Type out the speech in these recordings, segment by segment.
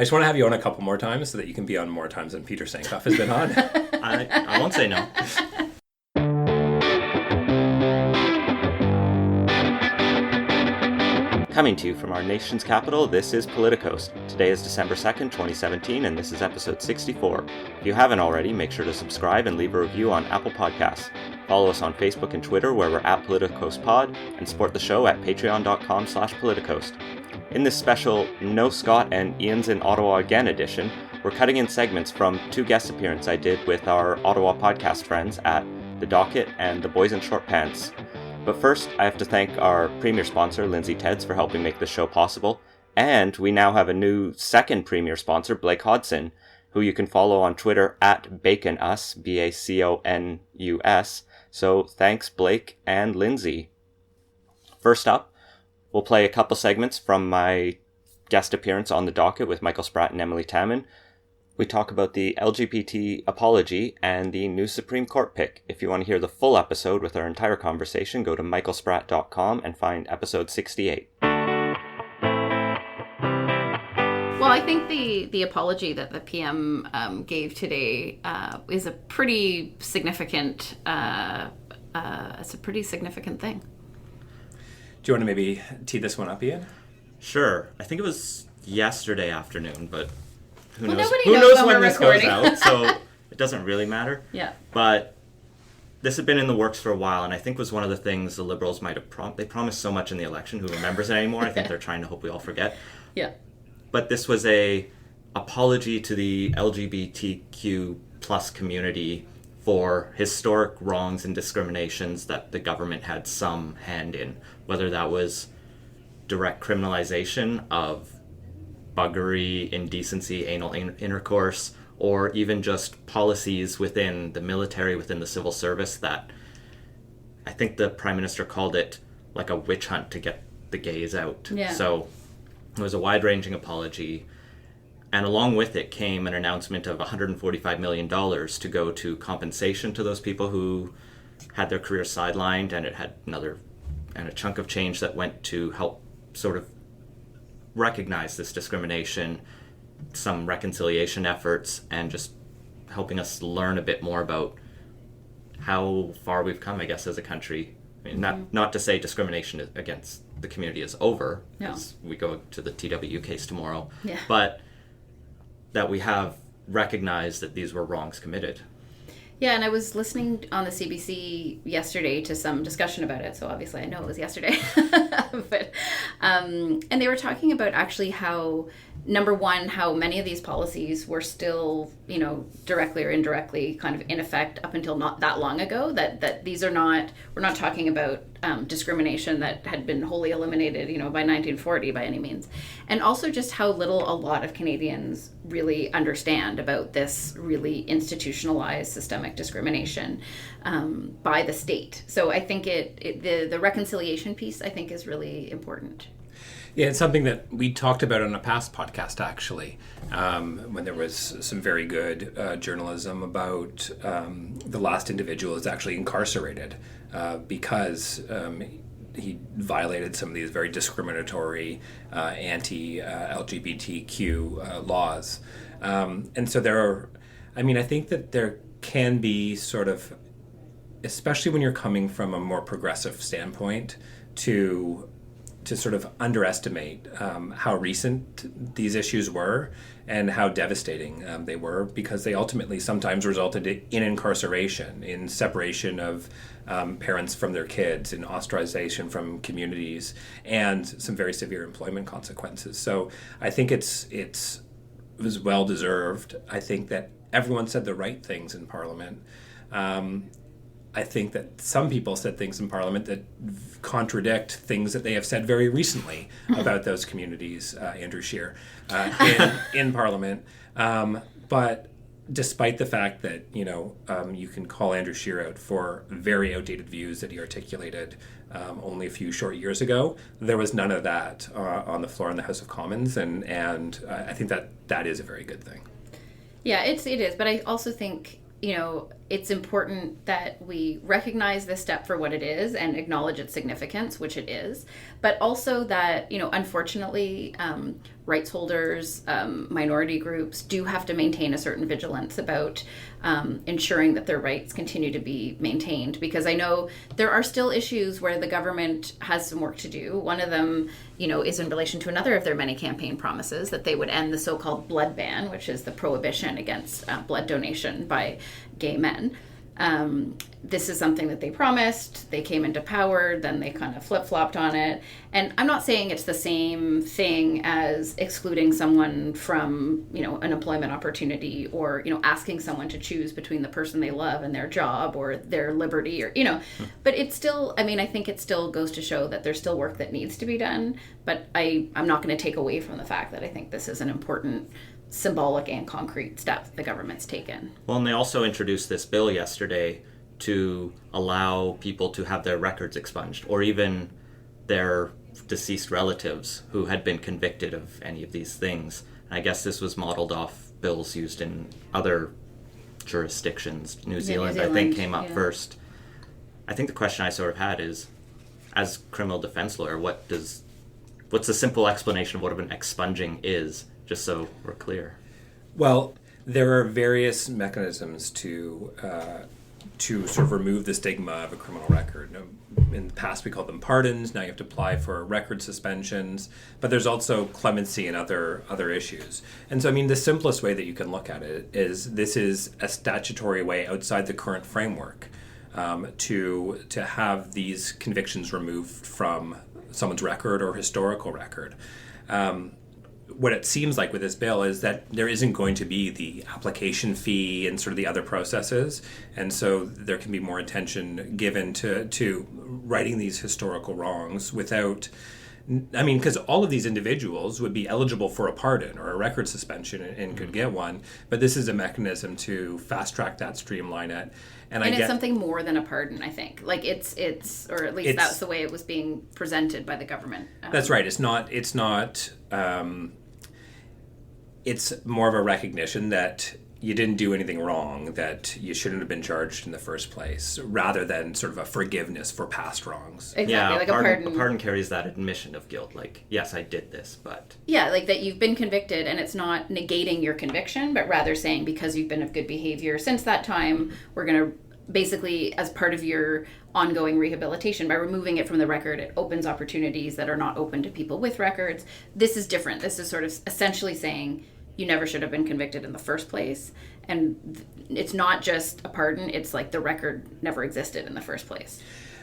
I just want to have you on a couple more times so that you can be on more times than Peter Sankoff has been on. I won't say no. Coming to you from our nation's capital, this is Politicos. Today is December 2nd, 2017, and this is episode 64. If you haven't already, make sure to subscribe and leave a review on Apple Podcasts. Follow us on Facebook and Twitter, where we're at PoliticosPod, and support the show at patreon.com/Politicos. In this special No Scott and Ian's in Ottawa Again edition, we're cutting in segments from two guest appearances I did with our Ottawa podcast friends at the Docket and the Boys in Short Pants. But first, I have to thank our premier sponsor, Lindsay Teds, for helping make this show possible. And we now have a new second premier sponsor, Blake Hodson, who you can follow on Twitter at Baconus, Baconus. So thanks, Blake and Lindsay. First up, we'll play a couple segments from my guest appearance on the Docket with Michael Spratt and Emilie Taman. We talk about the LGBT apology and the new Supreme Court pick. If you want to hear the full episode with our entire conversation, go to michaelspratt.com and find episode 68. Well, I think the apology that the PM gave today is a pretty significant. It's a pretty significant thing. Do you want to maybe tee this one up, Ian? Sure. I think it was yesterday afternoon, but who knows knows when this goes out, so it doesn't really matter. Yeah. But this had been in the works for a while, and I think was one of the things the Liberals might have they promised so much in the election. Who remembers it anymore? I think they're trying to hope we all forget. Yeah. But this was a apology to the LGBTQ plus community for historic wrongs and discriminations that the government had some hand in, whether that was direct criminalization of buggery, indecency, anal intercourse, or even just policies within the military, within the civil service that I think the Prime Minister called it like a witch hunt to get the gays out. Yeah. So it was a wide-ranging apology, and along with it came an announcement of $145 million to go to compensation to those people who had their careers sidelined, and it had a chunk of change that went to help sort of recognize this discrimination, some reconciliation efforts, and just helping us learn a bit more about how far we've come, I guess, as a country. I mean, not to say discrimination against the community is over, because we go to the TWU case tomorrow, but that we have recognized that these were wrongs committed. Yeah, and I was listening on the CBC yesterday to some discussion about it, so obviously I know it was yesterday. But and they were talking about actually how, number one, how many of these policies were still, directly or indirectly kind of in effect up until not that long ago, that these are not, we're not talking about discrimination that had been wholly eliminated, by 1940 by any means. And also just how little a lot of Canadians really understand about this really institutionalized systemic discrimination by the state. So I think the reconciliation piece, I think, is really important. Yeah, it's something that we talked about on a past podcast, actually, when there was some very good journalism about the last individual is actually incarcerated because he violated some of these very discriminatory anti-LGBTQ laws. And so I think that there can be sort of, especially when you're coming from a more progressive standpoint, to sort of underestimate how recent these issues were and how devastating they were, because they ultimately sometimes resulted in incarceration, in separation of parents from their kids, in ostracization from communities, and some very severe employment consequences. So I think it was well deserved. I think that everyone said the right things in Parliament. I think that some people said things in Parliament that contradict things that they have said very recently about those communities, Andrew Scheer, in Parliament. But despite the fact that, you can call Andrew Scheer out for very outdated views that he articulated only a few short years ago, there was none of that on the floor in the House of Commons, and I think that is a very good thing. Yeah, it is. But I also think, it's important that we recognize this step for what it is and acknowledge its significance, which it is, but also that, unfortunately, rights holders, minority groups do have to maintain a certain vigilance about ensuring that their rights continue to be maintained. Because I know there are still issues where the government has some work to do. One of them, is in relation to another of their many campaign promises, that they would end the so-called blood ban, which is the prohibition against blood donation by gay men. This is something that they promised. They came into power, then they kind of flip-flopped on it. And I'm not saying it's the same thing as excluding someone from, an employment opportunity, or, asking someone to choose between the person they love and their job or their liberty, or, but it's still, I think it still goes to show that there's still work that needs to be done. But I'm not going to take away from the fact that I think this is an important symbolic and concrete step the government's taken. Well, and they also introduced this bill yesterday to allow people to have their records expunged, or even their deceased relatives who had been convicted of any of these things. And I guess this was modeled off bills used in other jurisdictions. New Zealand, I think, came up first. I think the question I sort of had is, as criminal defense lawyer, what's the simple explanation of what an expunging is? Just so we're clear. Well, there are various mechanisms to sort of remove the stigma of a criminal record. In the past, we called them pardons. Now you have to apply for record suspensions. But there's also clemency and other issues. And so, the simplest way that you can look at it is this is a statutory way outside the current framework to have these convictions removed from someone's record or historical record. What it seems like with this bill is that there isn't going to be the application fee and sort of the other processes, and so there can be more attention given to righting these historical wrongs without, because all of these individuals would be eligible for a pardon or a record suspension and could get one, but this is a mechanism to fast track that, streamline it. And it's something more than a pardon, I think. Like it's or at least that's the way it was being presented by the government. That's right. It's not. It's more of a recognition that you didn't do anything wrong, that you shouldn't have been charged in the first place, rather than sort of a forgiveness for past wrongs. Exactly, like a pardon carries that admission of guilt, like, yes, I did this, but... Yeah, like that you've been convicted, and it's not negating your conviction, but rather saying because you've been of good behavior since that time, we're going to basically, as part of your ongoing rehabilitation, by removing it from the record, it opens opportunities that are not open to people with records. This is different. This is sort of essentially saying you never should have been convicted in the first place. And it's not just a pardon. It's like the record never existed in the first place.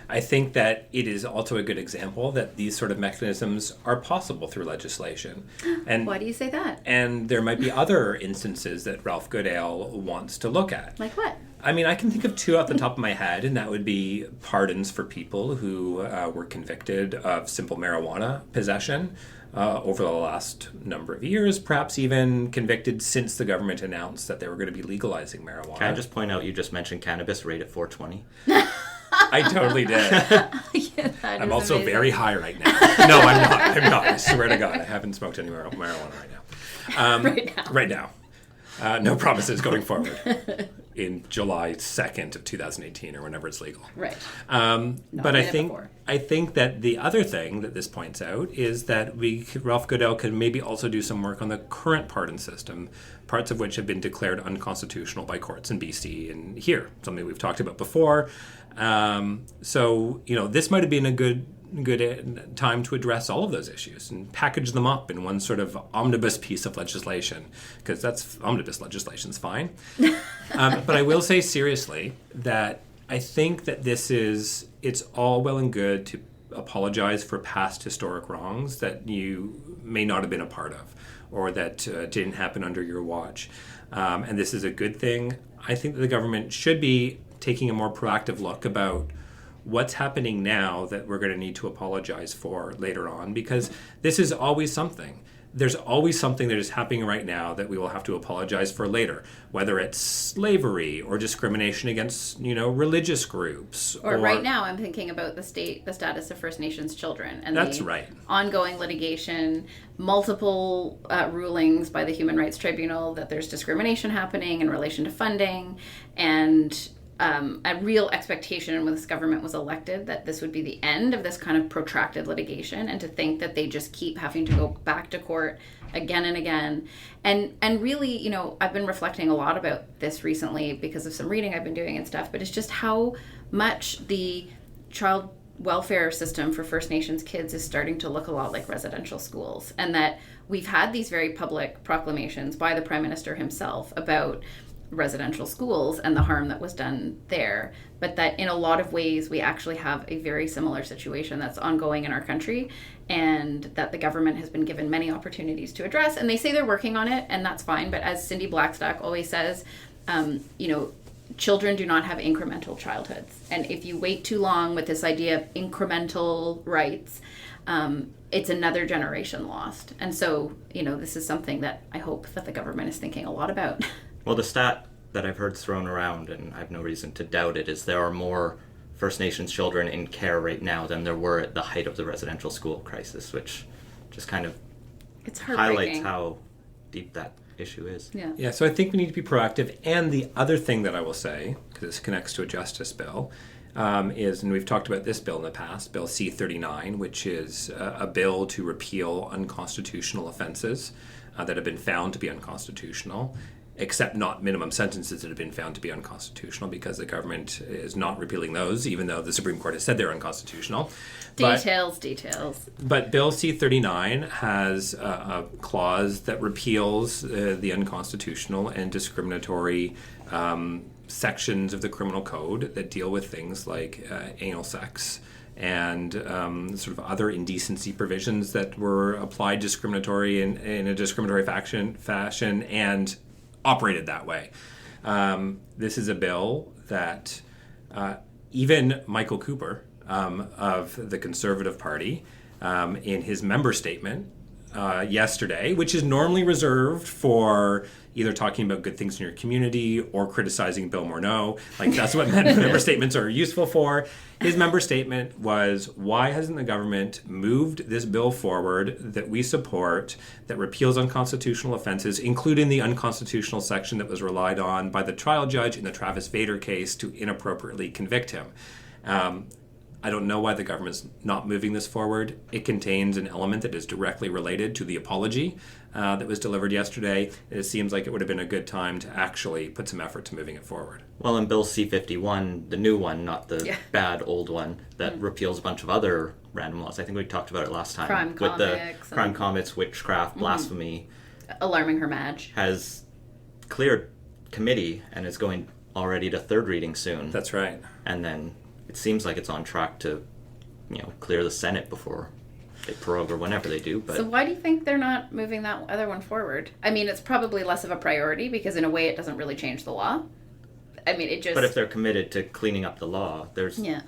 I think that it is also a good example that these sort of mechanisms are possible through legislation. And why do you say that? And there might be other instances that Ralph Goodale wants to look at. Like what? I can think of two off the top of my head, and that would be pardons for people who were convicted of simple marijuana possession over the last number of years, perhaps even convicted since the government announced that they were going to be legalizing marijuana. Can I just point out you just mentioned cannabis rate at 420? I totally did. Yeah, I'm also amazing. very high right now. No, I'm not. I swear to God, I haven't smoked any marijuana right now. Right now. No promises going forward in July 2nd of 2018 or whenever it's legal. Right. But I think that the other thing that this points out is that Ralph Goodale could maybe also do some work on the current pardon system, parts of which have been declared unconstitutional by courts in BC and here, something we've talked about before. So, this might have been a good time to address all of those issues and package them up in one sort of omnibus piece of legislation, because that's omnibus legislation's fine. But I will say seriously that I think that it's all well and good to apologize for past historic wrongs that you may not have been a part of or that didn't happen under your watch. And this is a good thing. I think that the government should be taking a more proactive look about what's happening now that we're going to need to apologize for later on, because this is always something. There's always something that is happening right now that we will have to apologize for later, whether it's slavery or discrimination against, religious groups. Or right now, I'm thinking about the status of First Nations children. And that's right. Ongoing litigation, multiple rulings by the Human Rights Tribunal that there's discrimination happening in relation to funding. And a real expectation when this government was elected that this would be the end of this kind of protracted litigation, and to think that they just keep having to go back to court again and again. And really, you know, I've been reflecting a lot about this recently because of some reading I've been doing and stuff, but it's just how much the child welfare system for First Nations kids is starting to look a lot like residential schools, and that we've had these very public proclamations by the Prime Minister himself about residential schools and the harm that was done there, but that in a lot of ways we actually have a very similar situation that's ongoing in our country, and that the government has been given many opportunities to address, and they say they're working on it, and that's fine, but as Cindy Blackstock always says, you know, children do not have incremental childhoods, and if you wait too long with this idea of incremental rights, it's another generation lost. And so, you know, this is something that I hope that the government is thinking a lot about. Well, the stat that I've heard thrown around, and I have no reason to doubt it, is there are more First Nations children in care right now than there were at the height of the residential school crisis, which just kind of highlights how deep that issue is. Yeah, so I think we need to be proactive. And the other thing that I will say, because this connects to a justice bill, is, and we've talked about this bill in the past, Bill C-39, which is a bill to repeal unconstitutional offenses that have been found to be unconstitutional, except not minimum sentences that have been found to be unconstitutional, because the government is not repealing those, even though the Supreme Court has said they're unconstitutional. Details. But Bill C-39 has a clause that repeals the unconstitutional and discriminatory sections of the criminal code that deal with things like anal sex and sort of other indecency provisions that were applied discriminatory in a discriminatory fashion and operated that way. This is a bill that even Michael Cooper of the Conservative Party, in his member statement yesterday, which is normally reserved for either talking about good things in your community or criticizing Bill Morneau. Like, that's what member statements are useful for. His member statement was, why hasn't the government moved this bill forward that we support that repeals unconstitutional offenses, including the unconstitutional section that was relied on by the trial judge in the Travis Vader case to inappropriately convict him? I don't know why the government's not moving this forward. It contains an element that is directly related to the apology that was delivered yesterday. It seems like it would have been a good time to actually put some effort to moving it forward. Well, in Bill C-51, the new one, not the bad old one, that repeals a bunch of other random laws. I think we talked about it last time. Crime comics, witchcraft, blasphemy. Alarming her match. Has cleared committee and is going already to third reading soon. That's right. And then it seems like it's on track to, clear the Senate before they prorogue or whenever they do. But so why do you think they're not moving that other one forward? I mean, it's probably less of a priority because in a way it doesn't really change the law. I mean, it just... But if they're committed to cleaning up the law, there's... Yeah.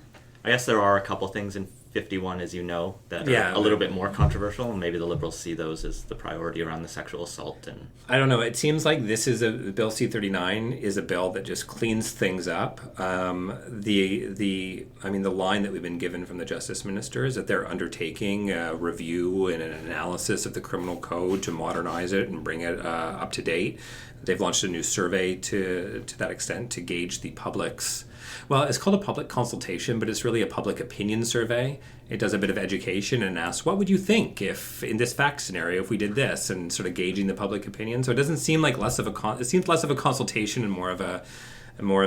I guess there are a couple things in 51, as you know, that are a little bit more controversial, and maybe the Liberals see those as the priority around the sexual assault. And I don't know. It seems like this is Bill C-39 is a bill that just cleans things up. The line that we've been given from the Justice Minister is that they're undertaking a review and an analysis of the criminal code to modernize it and bring it up to date. They've launched a new survey to that extent to gauge the public's... Well, it's called a public consultation, but it's really a public opinion survey. It does a bit of education and asks, what would you think if, in this fact scenario, if we did this, and sort of gauging the public opinion. So it doesn't seem like it seems less of a consultation and more of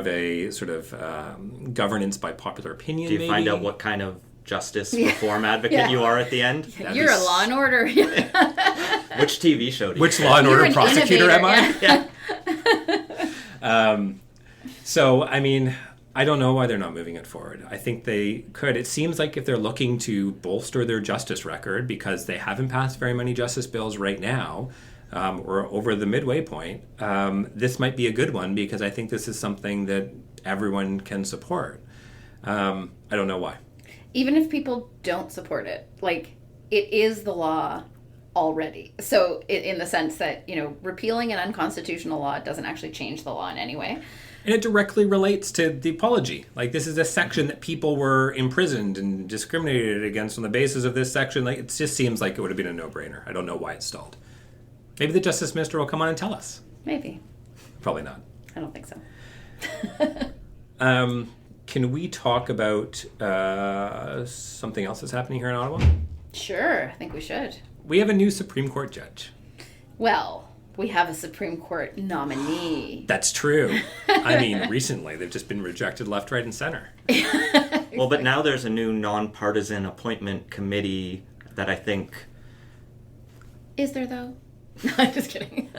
a sort of governance by popular opinion. Do you find out what kind of justice reform advocate you are at the end? You're a Law and Order. Which TV show do you Which Law and Order prosecutor am I? Yeah. So, I mean... I don't know why they're not moving it forward. I think they could. It seems like if they're looking to bolster their justice record, because they haven't passed very many justice bills right now, or over the midway point, this might be a good one, because I think this is something that everyone can support. I don't know why. Even if people don't support it, like, it is the law already. So in the sense that, repealing an unconstitutional law doesn't actually change the law in any way. And it directly relates to the apology. Like, this is a section that people were imprisoned and discriminated against on the basis of this section. Like, it just seems like it would have been a no-brainer. I don't know why it stalled. Maybe the Justice Minister will come on and tell us. Maybe. Probably not. I don't think so. Can we talk about something else that's happening here in Ottawa? Sure, I think we should. We have a new Supreme Court judge. Well, we have a Supreme Court nominee. That's true. I mean, recently they've just been rejected left, right, and center. Well, but now there's a new nonpartisan appointment committee that I think... Is there, though? No, I'm just kidding.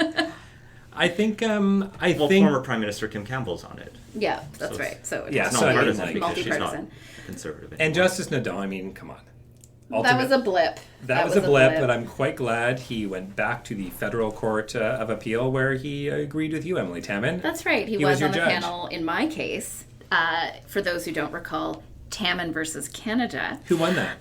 I think, former Prime Minister Kim Campbell's on it. Yeah, that's right. So yeah, It's so nonpartisan because she's not multi-partisan. conservative anymore. And Justice Nadal, I mean, come on. That was a blip. That was a blip, but I'm quite glad he went back to the Federal Court of Appeal where he agreed with you, Emilie Taman. That's right. He was was on your the judge. panel in my case. For those who don't recall, Taman versus Canada. Who won that?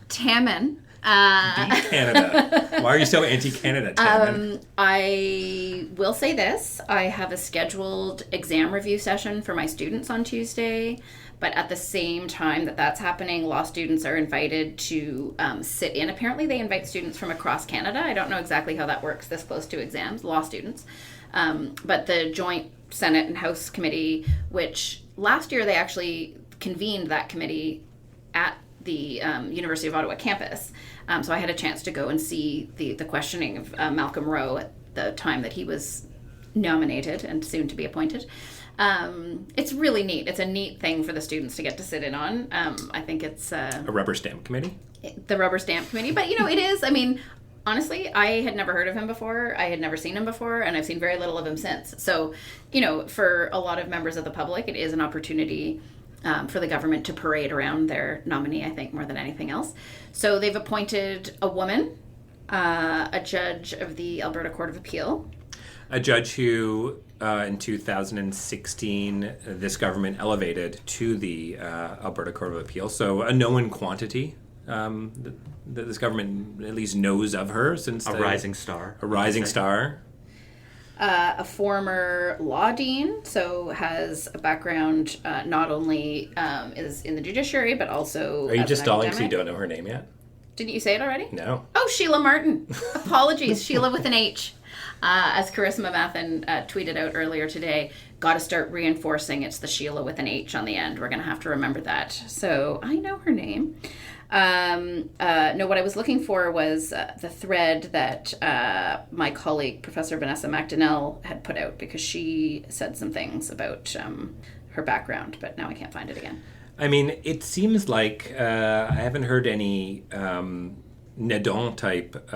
Taman. Beat Canada. Why are you so anti-Canada, Taman? I will say this. I have a scheduled exam review session for my students on Tuesday. But at the same time that that's happening, law students are invited to sit in. Apparently they invite students from across Canada. I don't know exactly how that works this close to exams, law students. But the joint Senate and House committee, which last year they actually convened that committee at the University of Ottawa campus. So I had a chance to go and see the questioning of Malcolm Rowe at the time that he was nominated and soon to be appointed. It's really neat. It's a neat thing for the students to get to sit in on. I think it's... a rubber stamp committee? The rubber stamp committee. But, it is. I mean, honestly, I had never heard of him before. I had never seen him before, and I've seen very little of him since. So, for a lot of members of the public, it is an opportunity for the government to parade around their nominee, I think, more than anything else. So they've appointed a woman, a judge of the Alberta Court of Appeal. A judge who, in 2016, this government elevated to the Alberta Court of Appeal. So a known quantity that this government at least knows of her since... A rising star. A rising star. A former law dean, so has a background not only is in the judiciary, but also... Are you as just an stalling academic. so you don't know her name yet? Didn't you say it already? No. Oh, Sheila Martin. Apologies. Sheila with an H. As Carissa Mathen tweeted out earlier today, got to start reinforcing it's the Sheila with an H on the end. We're going to have to remember that. So I know her name. No, what I was looking for was the thread that my colleague, Professor Vanessa McDonnell, had put out because she said some things about her background, but now I can't find it again. I mean, it seems like I haven't heard any Nadon type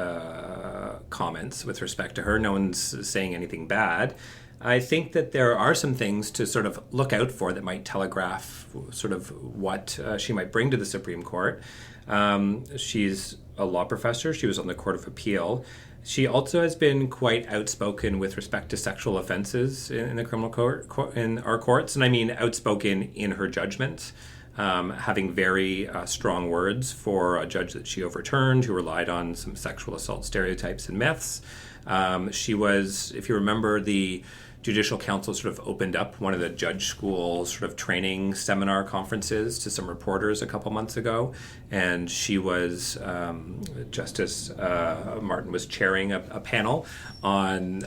comments with respect to her. No one's saying anything bad. I think that there are some things to sort of look out for that might telegraph sort of what she might bring to the Supreme Court. She's a law professor. She was on the Court of Appeal. She also has been quite outspoken with respect to sexual offenses in the criminal court, in our courts. And I mean outspoken in her judgments, having very strong words for a judge that she overturned who relied on some sexual assault stereotypes and myths. She was, if you remember, the Judicial Council sort of opened up one of the judge school sort of training seminar conferences to some reporters a couple months ago, and she was Justice Martin was chairing a panel on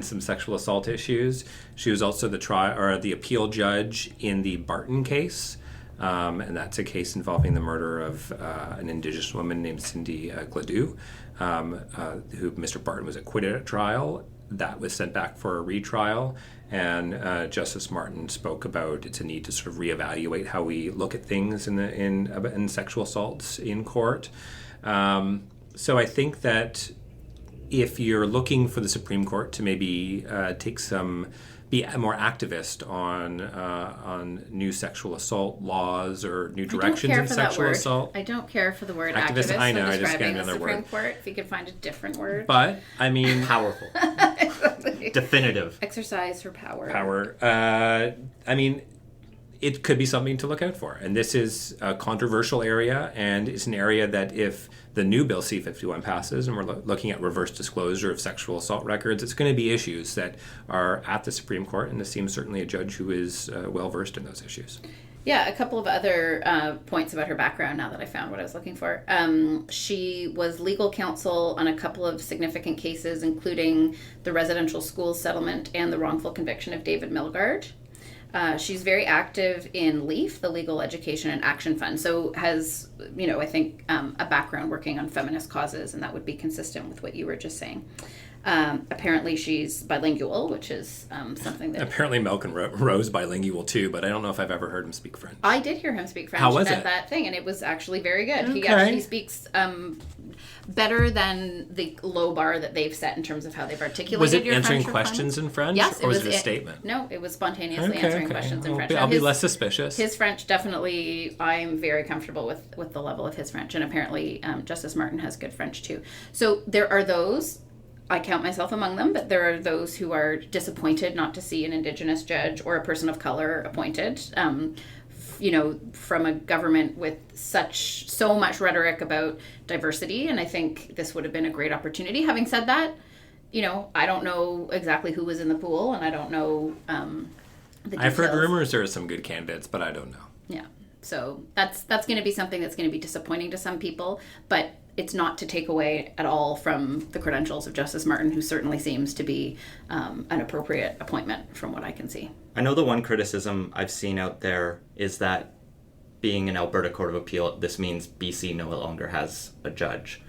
some sexual assault issues. She was also the appeal judge in the Barton case. And that's a case involving the murder of an Indigenous woman named Cindy Gladue, who Mr. Barton was acquitted at trial. That was sent back for a retrial, and Justice Martin spoke about it's a need to sort of reevaluate how we look at things in sexual assaults in court. So I think that if you're looking for the Supreme Court to maybe be more activist on new sexual assault laws or new directions in sexual assault. I don't care for the word activist. I know, when I just describing get the another Supreme word. Court. If you could find a different word. But I mean, Powerful. Definitive. Exercise her power. I mean, it could be something to look out for. And this is a controversial area, and it's an area that if the new Bill C-51 passes and we're looking at reverse disclosure of sexual assault records, it's going to be issues that are at the Supreme Court, and this seems certainly a judge who is well-versed in those issues. Yeah, a couple of other points about her background now that I found what I was looking for. She was legal counsel on a couple of significant cases, including the residential school settlement and the wrongful conviction of David Milgaard. She's very active in LEAF, the Legal Education and Action Fund. So has, I think, a background working on feminist causes, and that would be consistent with what you were just saying. Apparently she's bilingual, which is something that... Apparently Malcolm Rowe's bilingual too, but I don't know if I've ever heard him speak French. I did hear him speak French at that thing, and it was actually very good. Okay. He actually speaks better than the low bar that they've set in terms of how they've articulated Was it your answering French questions in French? Yes. Or was it a statement? No, it was spontaneously answering questions in French. I'll be less suspicious. His French, definitely, I'm very comfortable with the level of his French, and apparently Justice Martin has good French too. So there are those... I count myself among them, but there are those who are disappointed not to see an Indigenous judge or a person of color appointed. From a government with so much rhetoric about diversity, and I think this would have been a great opportunity. Having said that, I don't know exactly who was in the pool, and I don't know the details. I've heard rumors there are some good candidates, but I don't know. Yeah, so that's going to be something that's going to be disappointing to some people, but it's not to take away at all from the credentials of Justice Martin, who certainly seems to be an appropriate appointment from what I can see. I know the one criticism I've seen out there is that being an Alberta Court of Appeal, this means BC no longer has a judge.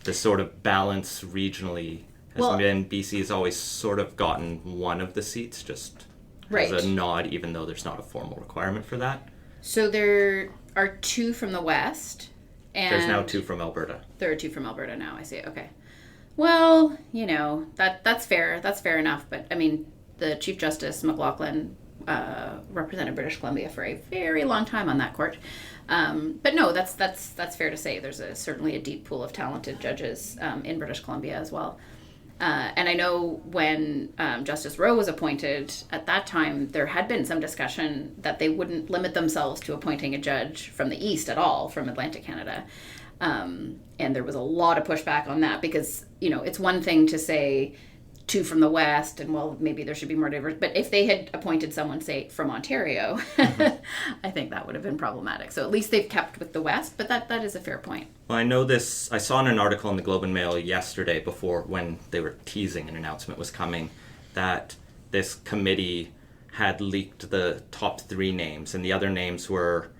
This sort of balance regionally has been, BC has always sort of gotten one of the seats, just as a nod, even though there's not a formal requirement for that. So there are 2 from the West. And there's now 2 from Alberta. There are 2 from Alberta now, I see. Okay. Well, that's fair. That's fair enough. But, I mean, the Chief Justice, McLaughlin, represented British Columbia for a very long time on that court. But no, that's fair to say. There's certainly a deep pool of talented judges in British Columbia as well. And I know when Justice Rowe was appointed, at that time, there had been some discussion that they wouldn't limit themselves to appointing a judge from the East at all, from Atlantic Canada. And there was a lot of pushback on that because, it's one thing to say 2 from the West and, well, maybe there should be more diverse. But if they had appointed someone, say, from Ontario, I think that would have been problematic. So at least they've kept with the West, but that is a fair point. Well, I know this, I saw in an article in the Globe and Mail yesterday when they were teasing an announcement was coming, that this committee had leaked the top 3 names, and the other names were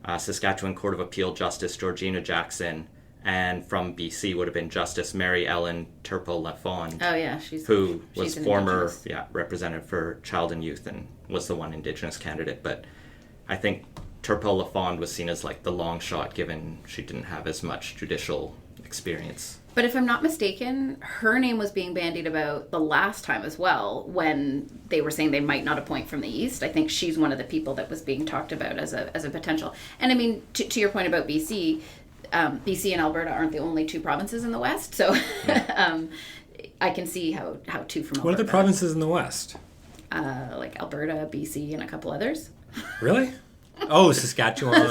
Saskatchewan Court of Appeal Justice Georgina Jackson, and from BC would have been Justice Mary Ellen Turpel-Lafond. Oh yeah, who was former representative for Child and Youth and was the one Indigenous candidate. But I think Turpel-Lafond was seen as like the long shot, given she didn't have as much judicial experience. But if I'm not mistaken, her name was being bandied about the last time as well, when they were saying they might not appoint from the East. I think she's one of the people that was being talked about as a potential. And I mean, to your point about BC, BC and Alberta aren't the only 2 provinces in the West, so I can see how 2 from Alberta. What are the provinces in the West? Like Alberta, BC, and a couple others. Really? Oh, Saskatchewan.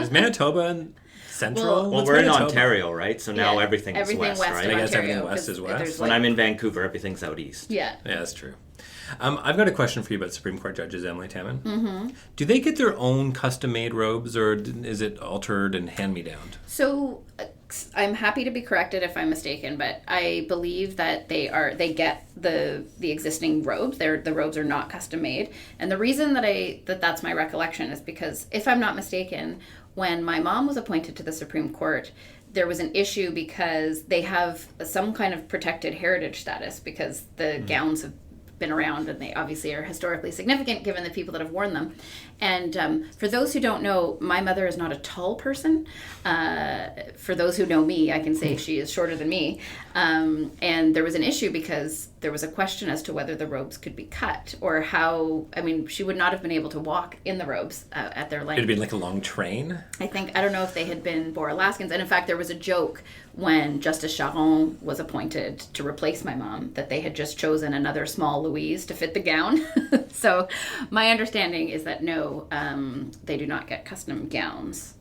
Is Manitoba and Central? Well, we're in Ontario, right? So now everything is west, right? I guess everything west is west. When I'm in Vancouver, everything's out east. Yeah. Yeah, that's true. I've got a question for you about Supreme Court judges, Emilie, Taman. Mm-hmm. Do they get their own custom-made robes, or is it altered and hand-me-downed? So I'm happy to be corrected if I'm mistaken, but I believe that they get the existing robes. The robes are not custom-made. And the reason that's my recollection is because, if I'm not mistaken, when my mom was appointed to the Supreme Court, there was an issue because they have some kind of protected heritage status because the gowns have been around and they obviously are historically significant given the people that have worn them. And for those who don't know, my mother is not a tall person. For those who know me, I can say she is shorter than me. And there was an issue because there was a question as to whether the robes could be cut or how, she would not have been able to walk in the robes at their length. It'd been like a long train? I don't know if they had been Boer Alaskans. And in fact, there was a joke when Justice Charon was appointed to replace my mom that they had just chosen another small Louise to fit the gown. So my understanding is that no, they do not get custom gowns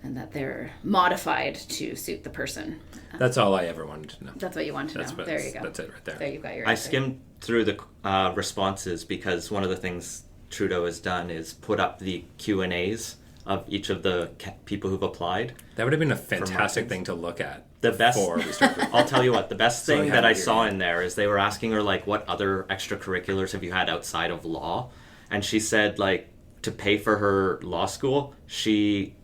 and that they're modified to suit the person. That's all I ever wanted to know. That's what you want to know. There you go. That's it right there. There you've got your I answer. skimmed through the responses because one of the things Trudeau has done is put up the Q&As of each of the people who've applied. That would have been a fantastic thing to look at. The best, before we started. I'll tell you what, the best thing that I saw in there is they were asking her, like, what other extracurriculars have you had outside of law? And she said, like, to pay for her law school, she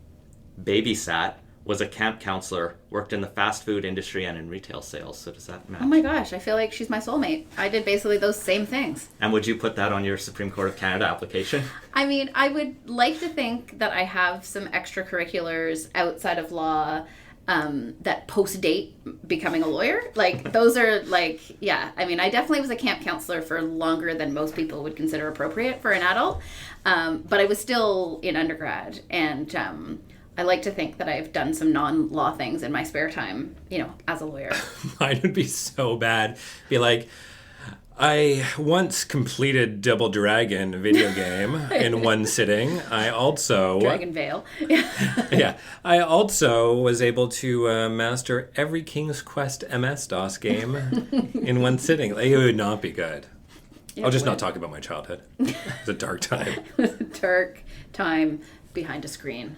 babysat, was a camp counselor, worked in the fast food industry and in retail sales. So does that match? Oh my gosh, I feel like she's my soulmate. I did basically those same things. And would you put that on your Supreme Court of Canada application? I mean, I would like to think that I have some extracurriculars outside of law that post-date becoming a lawyer. Like, those are like, yeah. I mean, I definitely was a camp counselor for longer than most people would consider appropriate for an adult. But I was still in undergrad, and I like to think that I've done some non-law things in my spare time, you know, as a lawyer. Mine would be so bad. Be like, I once completed Double Dragon video game in one sitting. I also... Dragon Veil. Yeah. I also was able to master every King's Quest MS-DOS game in one sitting. Like, it would not be good. I'll just not talk about my childhood. It was a dark time. It was a dark time behind a screen.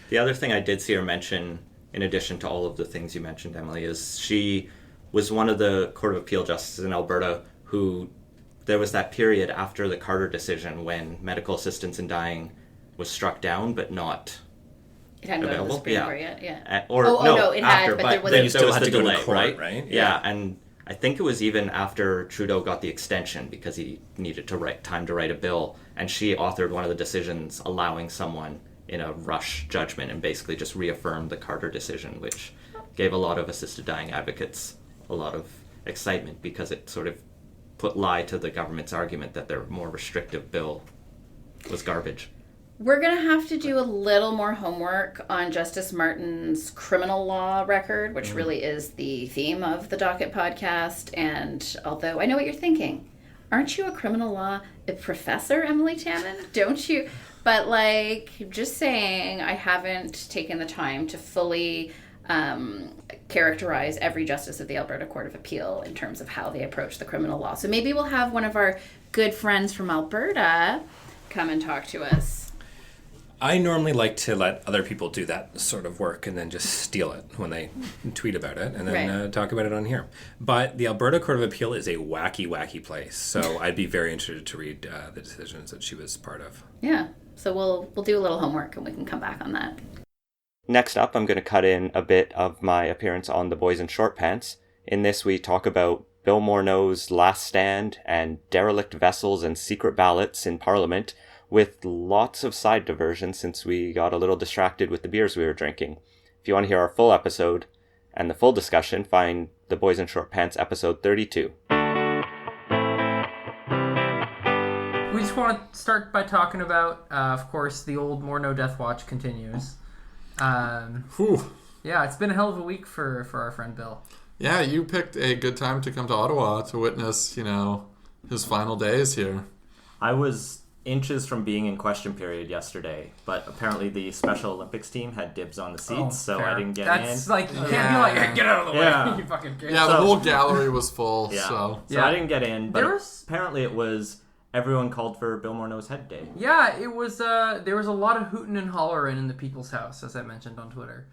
The other thing I did see her mention, in addition to all of the things you mentioned, Emilie, is she was one of the Court of Appeal justices in Alberta who, there was that period after the Carter decision when medical assistance in dying was struck down but not It hadn't available. gone to the Supreme Court yet, yeah. No, it after, had, but there was then you still was had the to go to delay, court, right? right? Yeah, and I think it was even after Trudeau got the extension because he needed to time to write a bill, and she authored one of the decisions allowing someone in a rush judgment and basically just reaffirmed the Carter decision, which gave a lot of assisted dying advocates a lot of excitement because it sort of put lie to the government's argument that their more restrictive bill was garbage. We're going to have to do a little more homework on Justice Martin's criminal law record, which really is the theme of the Docket podcast. And although I know what you're thinking, aren't you a criminal law professor, Emilie Taman? Don't you? But, like, just saying, I haven't taken the time to fully characterize every justice of the Alberta Court of Appeal in terms of how they approach the criminal law. So maybe we'll have one of our good friends from Alberta come and talk to us. I normally like to let other people do that sort of work and then just steal it when they tweet about it and then talk about it on here. But the Alberta Court of Appeal is a wacky, wacky place. So I'd be very interested to read the decisions that she was part of. Yeah. So we'll do a little homework and we can come back on that. Next up, I'm going to cut in a bit of my appearance on The Boys in Short Pants. In this, we talk about Bill Morneau's Last Stand and derelict vessels and secret ballots in Parliament, with lots of side diversion since we got a little distracted with the beers we were drinking. If you want to hear our full episode and the full discussion, find The Boys in Short Pants episode 32. We just want to start by talking about, of course, the old Morneau Death Watch continues. Yeah, it's been a hell of a week for our friend Bill. Yeah, you picked a good time to come to Ottawa to witness, his final days here. I was inches from being in question period yesterday, but apparently the Special Olympics team had dibs on the seats, so fair. I didn't get That's in. like, you can't be like, hey, get out of the way. Yeah. You fucking can't. Yeah, the whole gallery was full, Yeah. so... So I didn't get in, but was- apparently it was everyone called for Bill Morneau's head day. Yeah, it was, there was a lot of hooting and hollering in the People's House, as I mentioned on Twitter.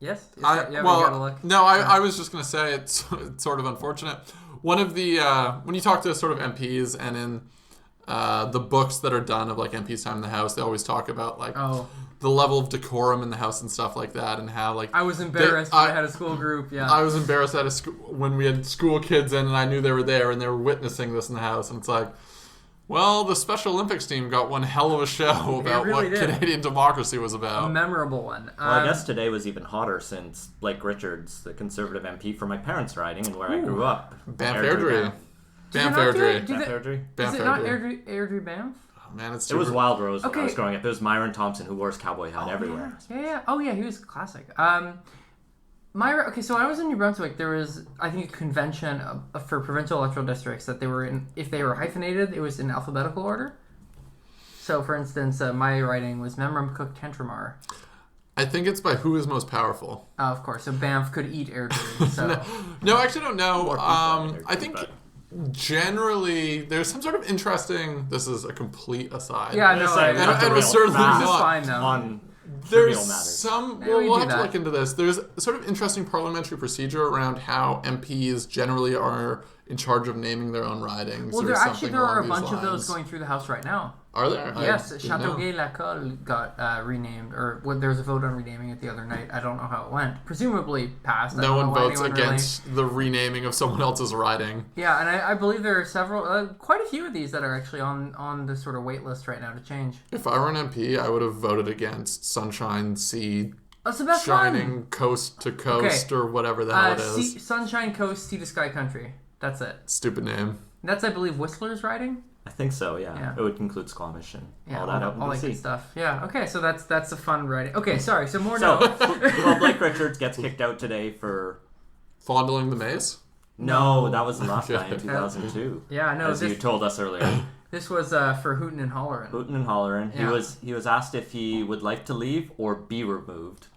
Yes? We gotta look. I was just going to say it's sort of unfortunate. One of the, when you talk to sort of MPs and in the books that are done of like MPs' time in the House, they always talk about like the level of decorum in the House and stuff like that, and how like... I was embarrassed when I had a school group, yeah. I was embarrassed at when we had school kids in and I knew they were there and they were witnessing this in the House, and it's like, well, the Special Olympics team got one hell of a show about really what did. Canadian democracy was A about. memorable one. Well, I guess today was even hotter since Blake Richards, the Conservative MP from my parents' riding and where I grew up. Banff Airdrie. Banff Airdrie. Banff Airdrie. Is it not Airdrie Banff? Oh, man, it's It was Wild Rose when Okay. I was growing up. It was Myron Thompson who wore his cowboy hat everywhere. Yeah. Oh, yeah, he was classic. Okay, so when I was in New Brunswick, there was, I think, a convention for provincial electoral districts that they were in, if they were hyphenated, it was in alphabetical order. So, for instance, my writing was Memram Cook Tentramar. I think it's by who is most powerful. Of course, so Banff could eat Airdrie. So. No, I actually don't know. Airdrie, I think generally there's some sort of interesting... This is a complete aside. Yeah, no, And it was certainly this is not... fine, though. On There's trivial matters. some... Yeah, Well, we we'll do have to that. look into this. There's a sort of interesting parliamentary procedure around how MPs generally are in charge of naming their own ridings. Well, there are a bunch of those going through the House right now. Are there? Yes, Châteauguay-Lacolle got renamed, or there was a vote on renaming it the other night. I don't know how it went. Presumably passed. No one votes against the renaming of someone else's riding. Yeah, and I believe there are several, quite a few of these that are actually on the sort of wait list right now to change. If I were an MP, I would have voted against Sunshine Sea. That's the best Shining one. Coast to Coast or whatever the hell it is. Sunshine Coast, Sea to Sky Country. That's it. Stupid name. That's, I believe, Whistler's riding? I think so, yeah. It would include Squamish and all that out in all BC. that good stuff. Yeah, okay, so that's a fun riding. Okay, sorry, so more well, Blake Richards gets kicked out today for... Fondling the maze? No, that was the last guy in 2002. Yeah, no. As you told us earlier. This was for Hootin' and Hollerin'. Hootin' and Hollerin'. Yeah. He was asked if he would like to leave or be removed.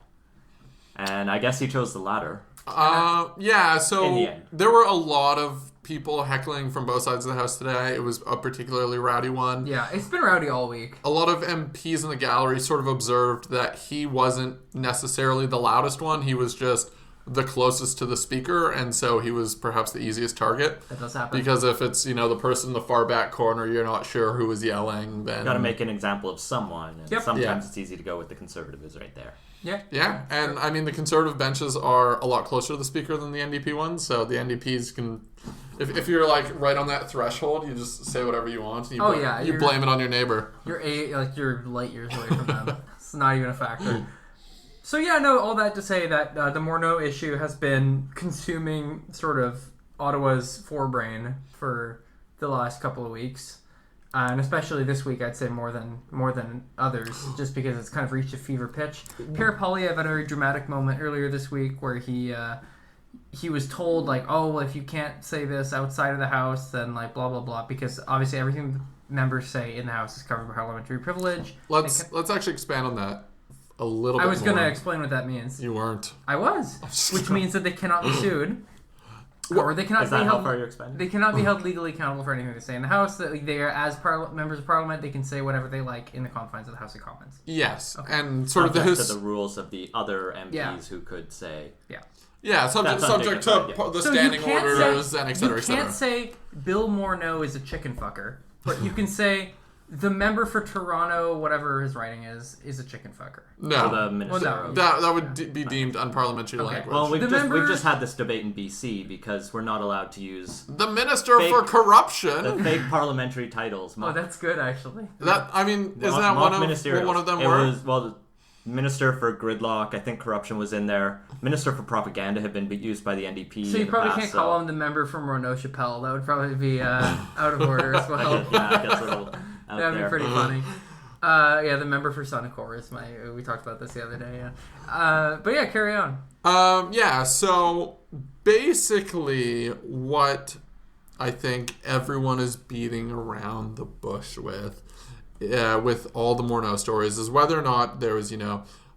And I guess he chose the latter. Yeah, so in the end. There were a lot of people heckling from both sides of the House today. It was a particularly rowdy one. Yeah, it's been rowdy all week. A lot of MPs in the gallery sort of observed that he wasn't necessarily the loudest one. He was just the closest to the speaker, and so he was perhaps the easiest target. That does happen. Because if it's, the person in the far back corner, you're not sure who was yelling, then... You've got to make an example of someone, and sometimes it's easy to go with the Conservative who's right there. Yeah. Yeah, and I mean, the Conservative benches are a lot closer to the speaker than the NDP ones, so the NDPs can... If you're, right on that threshold, you just say whatever you want. And you blame it on your neighbor. You're light years away from them. It's not even a factor. So all that to say that the Morneau issue has been consuming sort of Ottawa's forebrain for the last couple of weeks. And especially this week, I'd say more than others, just because it's kind of reached a fever pitch. Pierre Poilievre had a very dramatic moment earlier this week where he was told, if you can't say this outside of the House, then, blah, blah, blah, because obviously everything members say in the House is covered by parliamentary privilege. Let's actually expand on that a little bit more. I was going to explain what that means. You weren't. I was, which means that they cannot be sued. Or they cannot be held. They cannot be held legally accountable for anything they say in the House. That they are, as members of Parliament, they can say whatever they like in the confines of the House of Commons. Yes, okay. And sort of the rules of the other MPs who could say. Yeah, subject to the standing orders and et cetera, et cetera. You can't say Bill Morneau is a chicken fucker, but you can say the member for Toronto, whatever his writing is a chicken fucker. No. The minister. That would be deemed unparliamentary language. Well, we've just had this debate in BC because we're not allowed to use the Minister for Corruption. The fake parliamentary titles. That's good, actually. Isn't that one of them were? The Minister for Gridlock, I think corruption was in there. Minister for Propaganda had been used by the NDP. So you probably can't call him the member from Morneau Chappelle. That would probably be out of order as well. It gets a little out That'd be pretty funny. The member for Suncor is we talked about this the other day, but carry on. So basically what I think everyone is beating around the bush with all the Morneau stories is whether or not there was,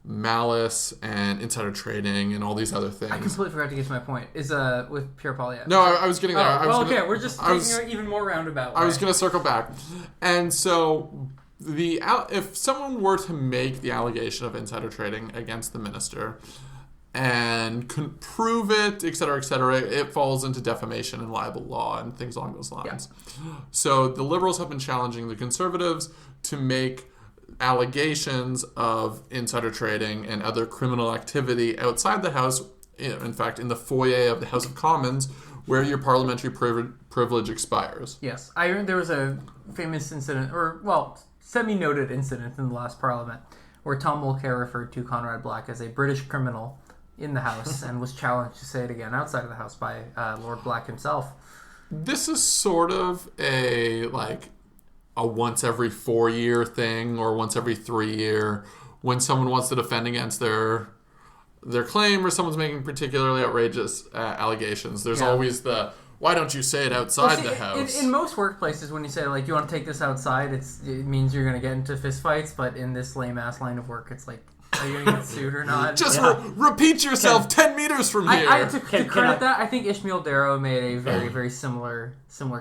malice and insider trading and all these other things. I completely forgot to get to my point. Is with Pierre Poilievre. No, I was getting there. We're just taking even more roundabout. I was going to circle back. And so if someone were to make the allegation of insider trading against the minister and can prove it, et cetera, it falls into defamation and libel law and things along those lines. Yeah. So the Liberals have been challenging the Conservatives to make allegations of insider trading and other criminal activity outside the House, in fact, in the foyer of the House of Commons, where your parliamentary privilege expires. Yes. There was a famous incident, semi-noted incident in the last Parliament, where Tom Mulcair referred to Conrad Black as a British criminal in the House and was challenged to say it again outside of the House by Lord Black himself. This is sort of a once every 4 year thing or once every 3 year when someone wants to defend against their claim or someone's making particularly outrageous allegations. There's always why don't you say it outside the House? In most workplaces, when you say, you want to take this outside, it means you're going to get into fistfights, but in this lame-ass line of work, it's Are you gonna get sued or not? Just repeat yourself 10 meters from here. To credit that, I think Ishmael Darrow made a very, very similar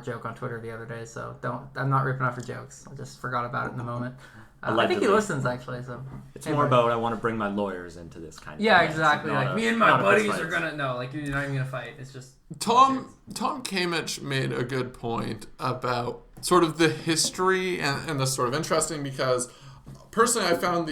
joke on Twitter the other day. So I'm not ripping off your jokes. I just forgot about it in the moment. I think he listens actually. So it's more about I want to bring my lawyers into this kind of. Yeah, exactly. Like me and my buddies are gonna like you're not even gonna fight. It's just Tom Kamich made a good point about sort of the history and this sort of interesting because personally I found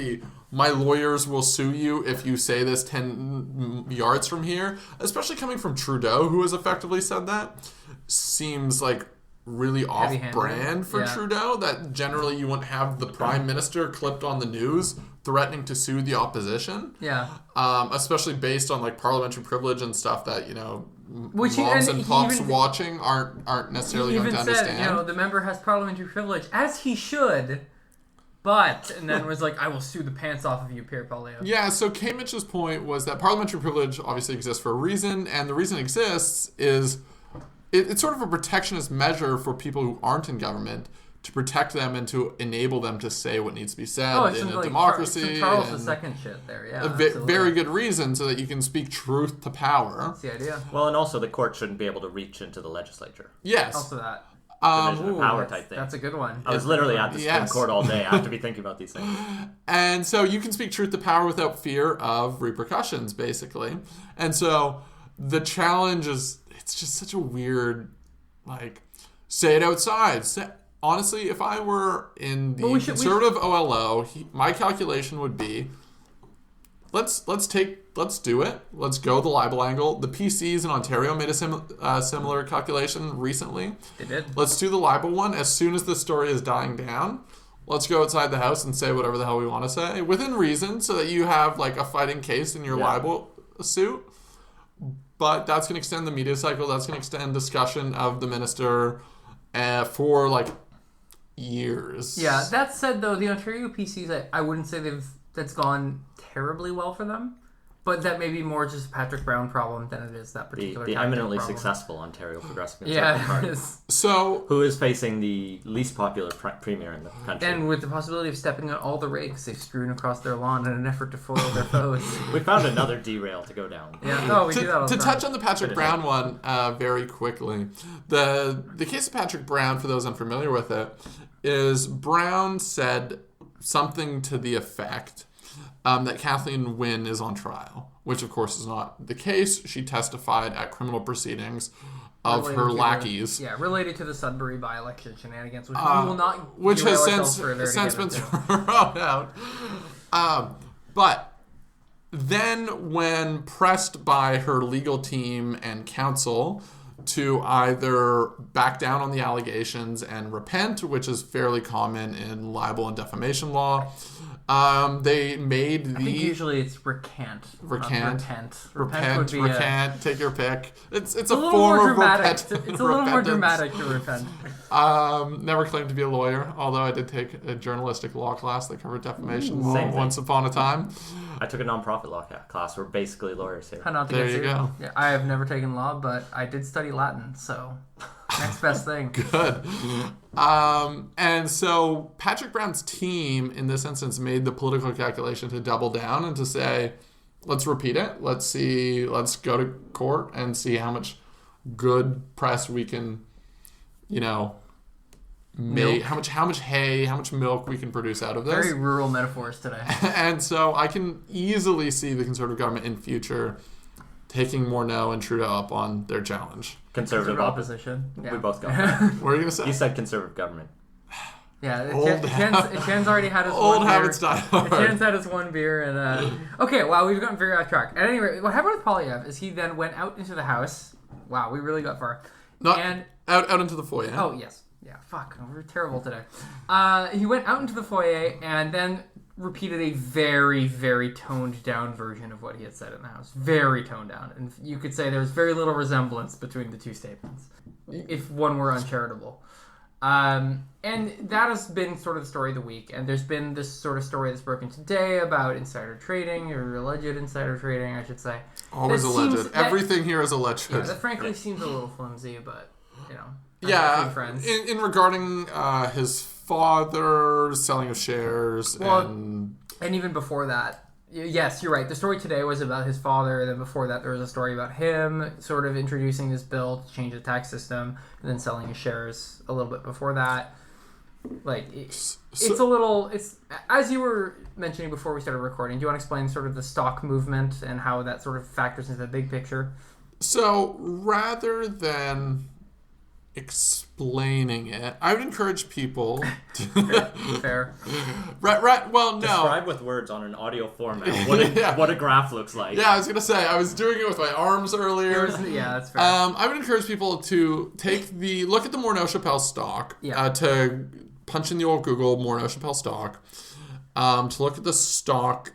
my lawyers will sue you if you say this 10 yards from here, especially coming from Trudeau, who has effectively said that, seems like really off-brand for Trudeau, that generally you wouldn't have the Prime Minister clipped on the news threatening to sue the opposition. Yeah. Especially based on like parliamentary privilege and stuff that, which moms and pops watching aren't necessarily going to understand. He even said, the member has parliamentary privilege, as he should, and then was like, I will sue the pants off of you, Pierre Poilievre. Yeah, so Kamich's point was that parliamentary privilege obviously exists for a reason, and the reason it exists is it's sort of a protectionist measure for people who aren't in government to protect them and to enable them to say what needs to be said in a democracy. Charles II shit there, yeah. Very good reason so that you can speak truth to power. That's the idea. Well, and also the court shouldn't be able to reach into the legislature. Yes. Also that. Division of power type thing. That's a good one. I was literally at the Supreme Court all day. I have to be thinking about these things. And so you can speak truth to power without fear of repercussions, basically. And so the challenge is, it's just such a weird, say it outside. Honestly, if I were in the conservative OLO, my calculation would be, let's do it. Let's go the libel angle. The PCs in Ontario made a similar calculation recently. They did. Let's do the libel one as soon as the story is dying down. Let's go outside the house and say whatever the hell we want to say within reason, so that you have a fighting case in your libel suit. But that's going to extend the media cycle. That's going to extend discussion of the minister for years. Yeah, that said, though, the Ontario PCs, I wouldn't say that's gone terribly well for them. But that may be more just a Patrick Brown problem than it is that particular the eminently successful Ontario Progressive Conservative Party. So, who is facing the least popular premier in the country. And with the possibility of stepping on all the rakes they've strewn across their lawn in an effort to foil their foes. We found another derail to go down. Yeah, no, we do that all the time. To touch on the Patrick Brown one very quickly, the case of Patrick Brown, for those unfamiliar with it, is Brown said something to the effect that Kathleen Wynne is on trial, which of course is not the case. She testified at criminal proceedings of her lackeys. Related to the Sudbury by-election shenanigans, which we will not which has since been thrown out. But then when pressed by her legal team and counsel to either back down on the allegations and repent, which is fairly common in libel and defamation law, they made I think usually it's recant. Repent Would be take your pick. It's a little form more of dramatic. repentance. It's a little more dramatic to repent. Never claimed to be a lawyer, although I did take a journalistic law class that covered defamation law once upon a time. I took a non-profit law class. We're basically lawyers here. There you go. Yeah, I have never taken law, but I did study Latin, so next best thing. Good. And so Patrick Brown's team, in this instance, made the political calculation to double down and to say, let's repeat it. Let's go to court and see how much good press we can, make, how much hay, how much milk we can produce out of this. Very rural metaphors today. And so I can easily see the Conservative government in future taking Morneau and Trudeau up on their challenge. Conservative opposition. Yeah. We both got that. What are you going to say? You said Conservative government. Yeah, Chan's already had his old one habits beer. die hard. Chan's had his one beer, and okay, wow, we've gotten very off track. At any rate, what happened with Poilievre is he then went out into the house. Wow, we really got far. Out into the foyer. Oh yes, yeah. Fuck, we're terrible today. He went out into the foyer and then repeated a very, very toned down version of what he had said in the house. Very toned down, and you could say there's very little resemblance between the two statements, if one were uncharitable. And that has been sort of the story of the week. And there's been this sort of story that's broken today about insider trading, or alleged insider trading, I should say. Always alleged. Everything here is alleged. Yeah, that frankly seems a little flimsy, but, Yeah, friends. in regarding his father selling of shares, and even before that, Yes, you're right. The story today was about his father. Then before that, there was a story about him sort of introducing this bill to change the tax system and then selling his shares a little bit before that. Like, it's a little... It's as you were mentioning before we started recording, do you want to explain sort of the stock movement and how that sort of factors into the big picture? So, rather than explaining it, I would encourage people to... Fair. Right, well, no. Describe with words on an audio format what a graph looks like. Yeah, I was going to say, I was doing it with my arms earlier. Yeah, that's fair. I would encourage people to look at the Morneau-Chappelle stock, to punch in the old Google Morneau-Chappelle stock, to look at the stock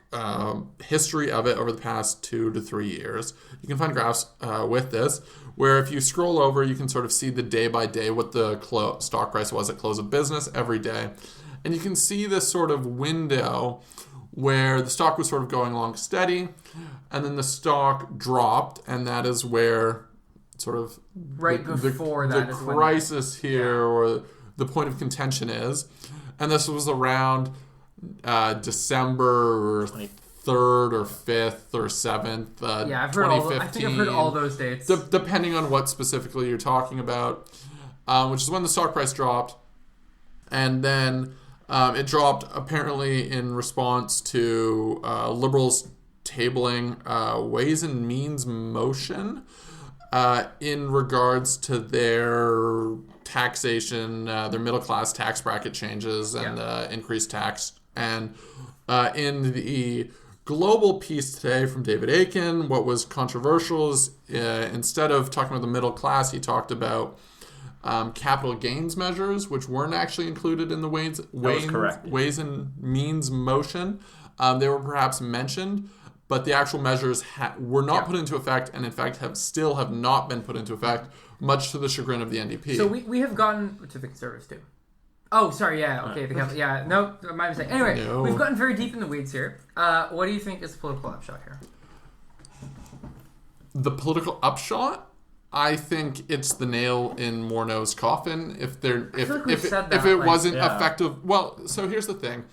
history of it over the past 2 to 3 years. You can find graphs with this, where if you scroll over, you can sort of see the day by day what the stock price was at close of business every day. And you can see this sort of window where the stock was sort of going along steady, and then the stock dropped, and that is where sort of the crisis here, or the point of contention is. And this was around December 3rd or 5th or 7th, I've heard 2015. I think I've heard all those dates. Depending on what specifically you're talking about, which is when the stock price dropped. And then it dropped apparently in response to Liberals tabling Ways and Means motion in regards to their taxation, their middle class tax bracket changes and increased tax. And in the global piece today from David Aiken, what was controversial is instead of talking about the middle class, he talked about capital gains measures, which weren't actually included in the Ways and Means motion. They were perhaps mentioned, but the actual measures were not put into effect, and in fact still have not been put into effect, much to the chagrin of the NDP. So we have gotten to the Conservatives too. Oh, sorry, okay. No, my mistake. Anyway, we've gotten very deep in the weeds here. What do you think is the political upshot here? The political upshot? I think it's the nail in Morneau's coffin. If it wasn't effective... Well, so here's the thing.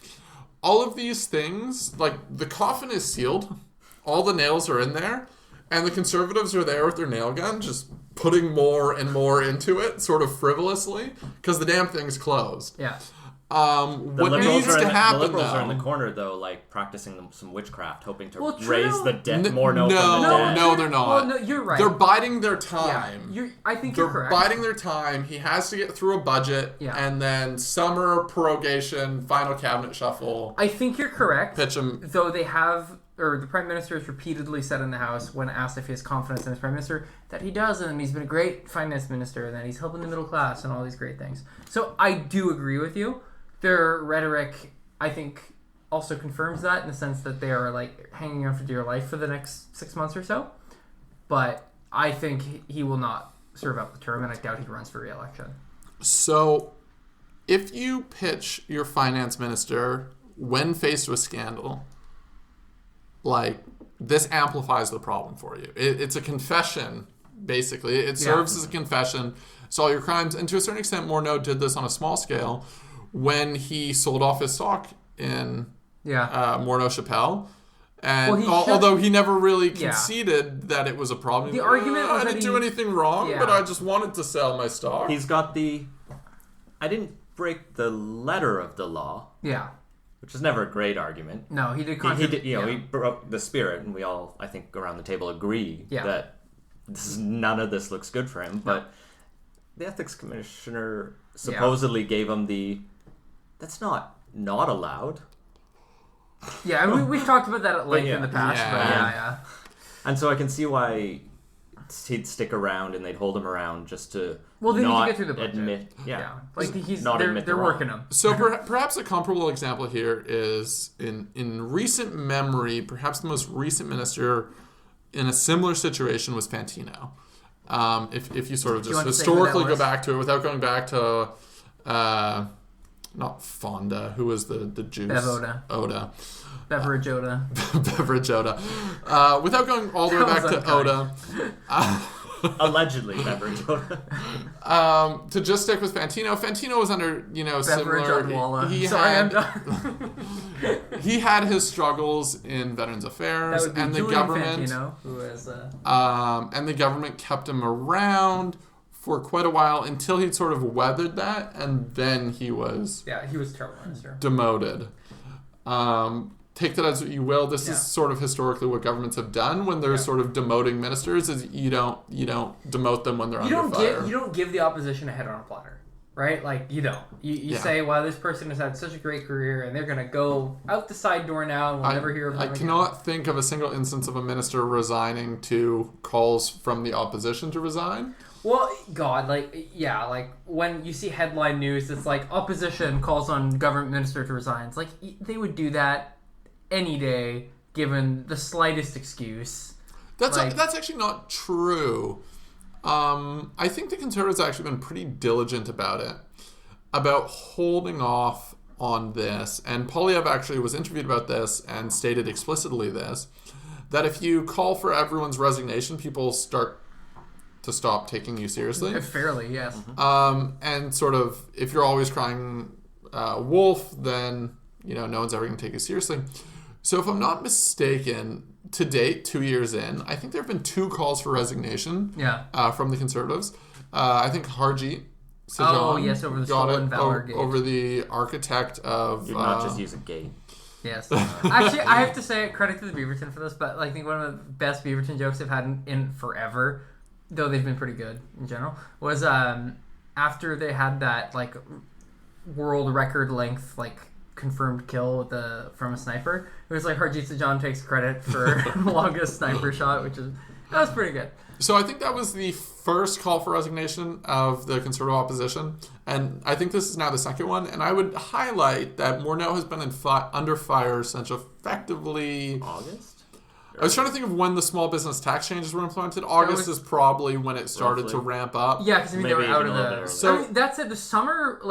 All of these things, like, the coffin is sealed. All the nails are in there. And the Conservatives are there with their nail gun, just putting more and more into it, sort of frivolously, because the damn thing's closed. Yeah. What needs to happen, the Liberals are in the corner, though, like, practicing some witchcraft, hoping to raise the dead Morneau from the dead. No, they're not. Well, no, you're right. They're biding their time. Yeah, I think you're correct. They're biding their time. He has to get through a budget, and then summer prorogation, final cabinet shuffle. I think you're correct. Pitch him. Though they have... or the Prime Minister has repeatedly said in the House, when asked if he has confidence in his Prime Minister, that he does, and he's been a great finance minister, and that he's helping the middle class, and all these great things. So I do agree with you. Their rhetoric, I think, also confirms that, in the sense that they are, like, hanging on for dear life for the next 6 months or so. But I think he will not serve out the term, and I doubt he runs for re-election. So, if you pitch your finance minister when faced with scandal... like, this amplifies the problem for you. It's a confession, basically. It serves as a confession. It's all your crimes. And to a certain extent, Morneau did this on a small scale when he sold off his stock in Morneau-Chappelle. And although he never really conceded that it was a problem. The argument was I didn't do anything wrong, but I just wanted to sell my stock. He's got I didn't break the letter of the law. Yeah. Which is never a great argument. No, he did. He broke the spirit, and we all, I think, around the table agree that none of this looks good for him. But the ethics commissioner supposedly gave him that's not allowed. Yeah, and we've talked about that at length in the past. Yeah. And so I can see why he'd stick around, and they'd hold him around just to they need to get through the budget. Like they're working him. So perhaps a comparable example here is in recent memory, perhaps the most recent minister in a similar situation was Fantino. If you sort of just historically go back to it without going back to not Fonda, who was the juice? Bev Oda. Beverage Oda. Without going all the way back to Oda. Allegedly beverage. To just stick with Fantino, Fantino was under, similar. He had his struggles in Veterans Affairs, and the government. Fantino, who is, and the government kept him around for quite a while until he'd sort of weathered that, and then he was. Yeah, he was terrible minister. Demoted. Take that as what you will. This is sort of historically what governments have done when they're sort of demoting ministers. Is you don't demote them when they're under fire. You don't give the opposition a head on a platter, right? Like you don't. You say, "Well, this person has had such a great career, and they're going to go out the side door now, and we'll never hear of them again." I cannot think of a single instance of a minister resigning to calls from the opposition to resign. Well, God, like when you see headline news, it's like opposition calls on government minister to resign. It's like they would do that any day, given the slightest excuse. That's actually not true. I think the Conservatives have actually been pretty diligent about it, about holding off on this. And Poilievre actually was interviewed about this and stated explicitly this, that if you call for everyone's resignation, people start to stop taking you seriously. Fairly, yes. And sort of, if you're always crying wolf, then no one's ever going to take you seriously. So if I'm not mistaken, to date, 2 years in, I think there have been 2 calls for resignation from the Conservatives. I think Harjit Sajjan over the stolen valor gate. Over the architect of... You're not just using gate. Yes. Actually, I have to say credit to the Beaverton for this, but I think one of the best Beaverton jokes I've had in forever, though they've been pretty good in general, was after they had that world record length confirmed kill from a sniper. It was like Harjit Sajjan takes credit for the longest sniper shot, that was pretty good. So I think that was the first call for resignation of the Conservative opposition, and I think this is now the second one. And I would highlight that Morneau has been under fire since effectively August. I was trying to think of when the small business tax changes were implemented. August is probably when it started to ramp up. Yeah, because they were out of the... So that's it. The summer,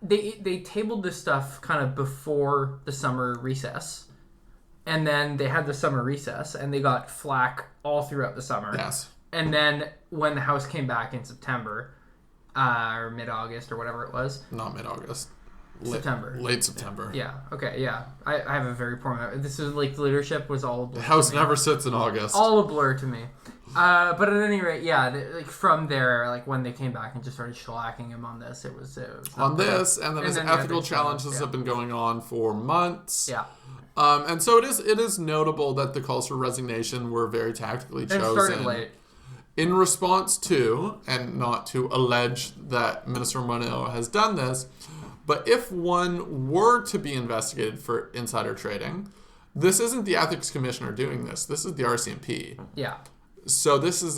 they tabled this stuff kind of before the summer recess. And then they had the summer recess, and they got flack all throughout the summer. Yes. And then when the House came back in September, or mid-August, or whatever it was. Not mid-August. September. Late September. Yeah. Okay. Yeah. I have a very poor memory. This is the leadership was all a blur. The House never sits in August. All a blur to me. But at any rate, from there, when they came back and just started shellacking him on this, it was on this, and then his ethical challenges have been going on for months. Yeah. And so it is notable that the calls for resignation were very tactically chosen. It started late. In response to, and not to allege that Minister Morneau has done this, but if one were to be investigated for insider trading, this isn't the Ethics Commissioner doing this. This is the RCMP. Yeah. So this is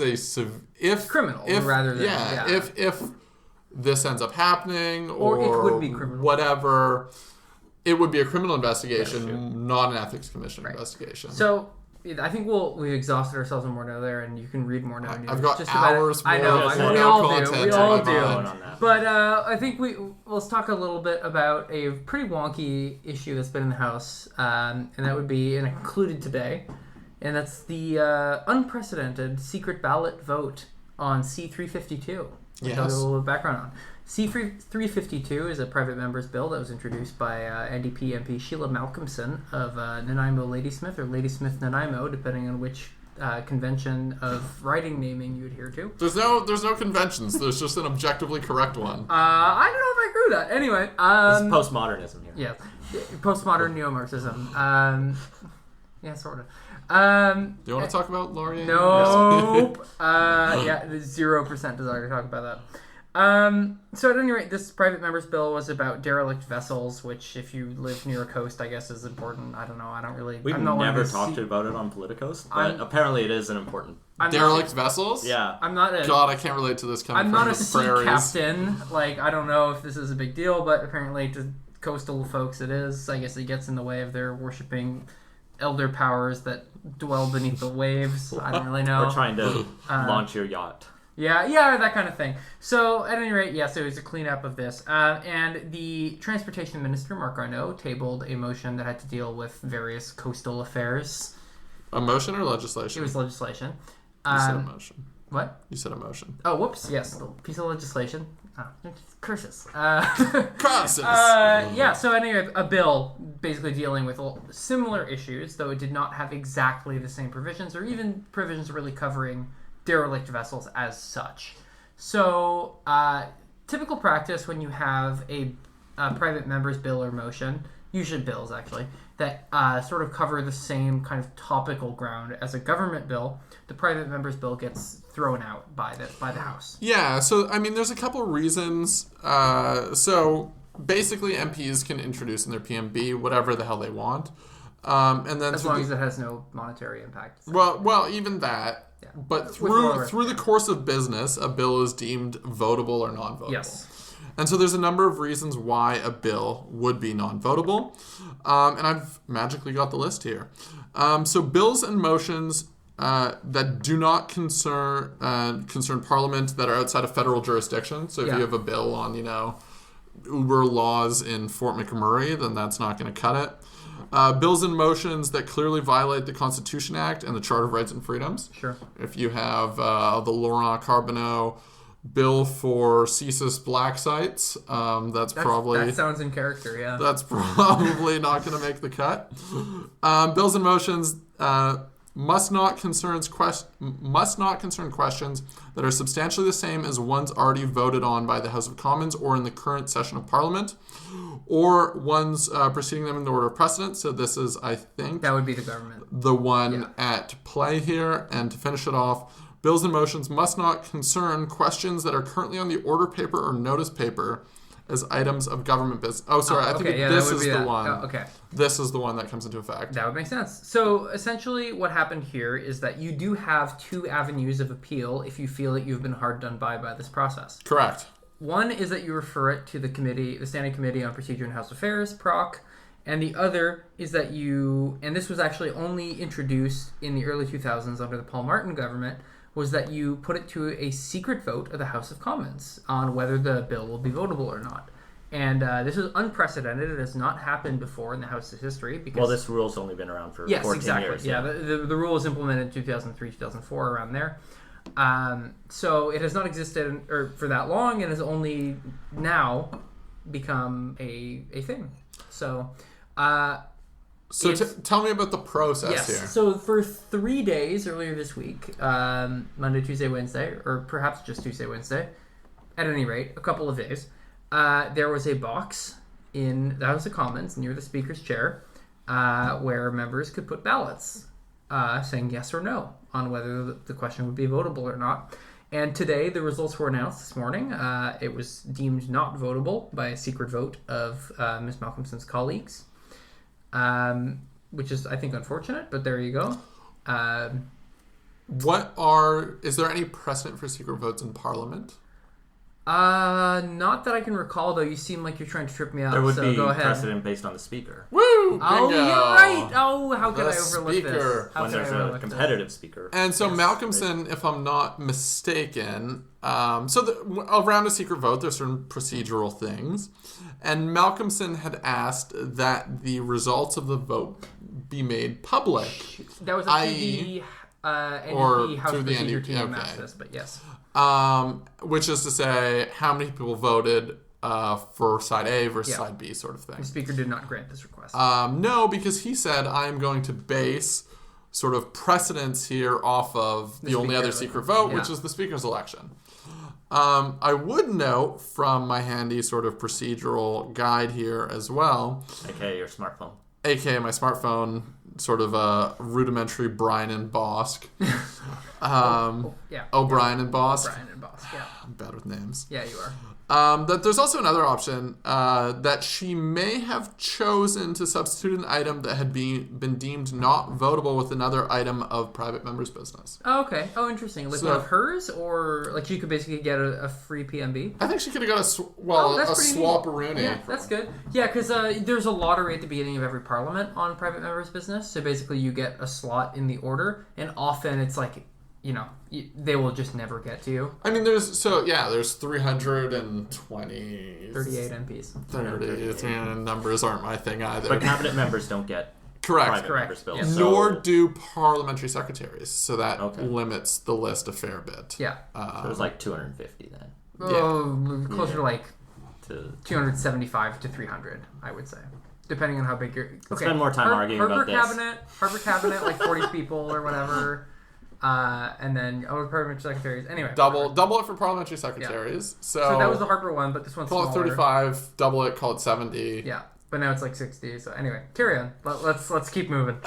criminal rather than if this ends up happening or it would be criminal. Whatever, it would be a criminal investigation, not an Ethics Commission investigation. So I think we've exhausted ourselves in Morneau there, and you can read Morneau news. I've got just hours more. I know. We all do. But I think let's talk a little bit about a pretty wonky issue that's been in the House, and that would be included today, and that's the unprecedented secret ballot vote on C-352. Which I'll give a little background on. C-352 is a private member's bill that was introduced by NDP MP Sheila Malcolmson of Nanaimo Ladysmith, or Ladysmith Nanaimo, depending on which convention of writing naming you adhere to. There's no conventions. There's just an objectively correct one. I don't know if I agree with that. Anyway, this is postmodernism here. Yeah, postmodern neo-Marxism. Yeah, sort of. Do you want to talk about Laurier? Nope. 0% desire to talk about that. So at any rate, this private member's bill was about derelict vessels, which if you live near a coast, I guess is important. I don't know. I don't really... We've never talked about it on Politicos, but apparently it is an important... Derelict vessels? Yeah. I'm not a... God, I can't relate to this coming from the prairies. I'm not a sea captain. I don't know if this is a big deal, but apparently to coastal folks it is. I guess it gets in the way of their worshipping elder powers that dwell beneath the waves. I don't really know. Or trying to launch your yacht. Yeah, that kind of thing. So, at any rate, yes, it was a cleanup of this. And the Transportation Minister, Marc Garneau, tabled a motion that had to deal with various coastal affairs. A motion or legislation? It was legislation. You said a motion. What? You said a motion. Oh, whoops. Yes, a piece of legislation. Curses. Curses. Yeah, so anyway, a bill basically dealing with similar issues, though it did not have exactly the same provisions or even provisions really covering derelict vessels as such. So, typical practice when you have a private member's bill or motion, usually bills actually, that sort of cover the same kind of topical ground as a government bill, the private member's bill gets thrown out by the House. Yeah, so I mean, there's a couple reasons. So basically, MPs can introduce in their PMB whatever the hell they want, and then as long as it has no monetary impact. Well, even that. Yeah. But through the course of business, a bill is deemed votable or non-votable. Yes. And so there's a number of reasons why a bill would be non-votable, and I've magically got the list here. So bills and motions that do not concern Parliament that are outside of federal jurisdiction. So if you have a bill on, Uber laws in Fort McMurray, then that's not going to cut it. Bills and motions that clearly violate the Constitution Act and the Charter of Rights and Freedoms. Sure. If you have the Laurent Carbonneau bill for CSIS black sites, that's probably... That sounds in character, yeah. That's probably not going to make the cut. Bills and motions must not concern questions that are substantially the same as ones already voted on by the House of Commons or in the current session of Parliament, or ones preceding them in the order of precedence. So this is, I think... That would be the government. The one at play here. And to finish it off, bills and motions must not concern questions that are currently on the order paper or notice paper as items of government business. Oh, sorry. I think this is the one. Oh, okay. This is the one that comes into effect. That would make sense. So essentially what happened here is that you do have two avenues of appeal if you feel that you've been hard done by this process. Correct. One is that you refer it to the Standing Committee on Procedure and House Affairs, PROC, and the other is that and this was actually only introduced in the early 2000s under the Paul Martin government, was that you put it to a secret vote of the House of Commons on whether the bill will be votable or not. And this is unprecedented. It has not happened before in the House's history. Because, well, this rule's only been around for 14 years. Yeah, the rule was implemented in 2003, 2004, around there. So it has not existed for that long and has only now become a thing. So... tell me about the process here. So for 3 days earlier this week, Monday, Tuesday, Wednesday, or perhaps just Tuesday, Wednesday, at any rate, a couple of days, there was a box in the House of Commons near the Speaker's chair where members could put ballots saying yes or no on whether the question would be votable or not. And today, the results were announced this morning. It was deemed not votable by a secret vote of Ms. Malcolmson's colleagues. Which is, I think, unfortunate, but there you go. Is there any precedent for secret votes in Parliament? Not that I can recall, though. You seem like you're trying to trip me up. There would be go ahead. precedent based on the Speaker. Woo! Bingo. Oh, you're right. Oh, how could I overlook Speaker. this? When there's a competitive Speaker. And so Malcolmson, if I'm not mistaken, around a secret vote, there's certain procedural things. And Malcolmson had asked that the results of the vote be made public. That was up to the NDP House Procedure team access, but yes. Which is to say, how many people voted for side A versus side B sort of thing. The Speaker did not grant this request. No, because he said, I'm going to base sort of precedence here off of the only other secret vote, which is the Speaker's election. I would note from my handy sort of procedural guide here as well. AKA your smartphone. AKA my smartphone, sort of a rudimentary Brian and Bosk. O'Brien and Bosk. O'Brien and Bosk, yeah. I'm bad with names. Yeah, you are. That there's also another option that she may have chosen to substitute an item that had been deemed not votable with another item of private members' business. Oh, okay. Oh, interesting. Like one of hers, or like she could basically get a free PMB? I think she could have got a swap-a-rooney. Yeah, that's good. Yeah, because there's a lottery at the beginning of every parliament on private members' business. So basically you get a slot in the order, and often it's like, they will just never get to you. I mean, there's 320... 38 MPs. 30. Numbers aren't my thing either. But cabinet members don't get Correct. members' bills. Yes. Nor do parliamentary secretaries, so that Okay. limits the list a fair bit. Yeah. So it was like 250 then. Closer to like To 275 to 300, I would say. Depending on how big you're... Okay. spend more time arguing about this. Harper Cabinet, like 40 people or whatever. And then other parliamentary secretaries. Anyway. Double it for parliamentary secretaries. Yeah. So that was the Harper one, but this one's call smaller. it 35, double it, call it 70. Yeah. But now it's like 60. So anyway, carry on. Let's keep moving.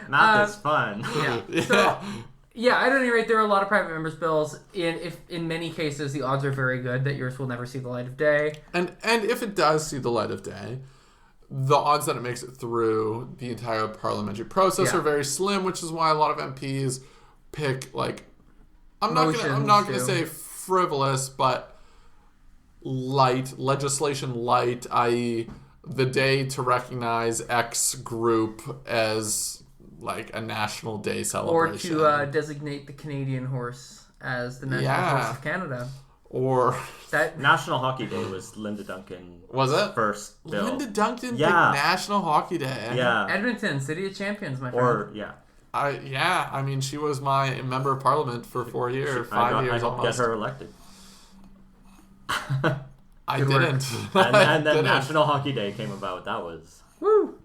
Math is fun. Yeah. So, yeah, at any rate, there are a lot of private members' bills. In many cases, the odds are very good that yours will never see the light of day. And if it does see the light of day, the odds that it makes it through the entire parliamentary process are very slim, which is why a lot of MPs pick I'm not gonna say frivolous, but legislation light, i.e. the day to recognize X group as like a national day celebration. Or to designate the Canadian horse as the national horse of Canada. Or that National Hockey Day was Linda Duncan. Was it? First bill. Linda Duncan picked National Hockey Day. Yeah. Edmonton, City of Champions, my friend. Or I mean, she was my member of parliament for 4 years, 5 years I almost. get her elected. I didn't. And then National Hockey Day came about. That was woo.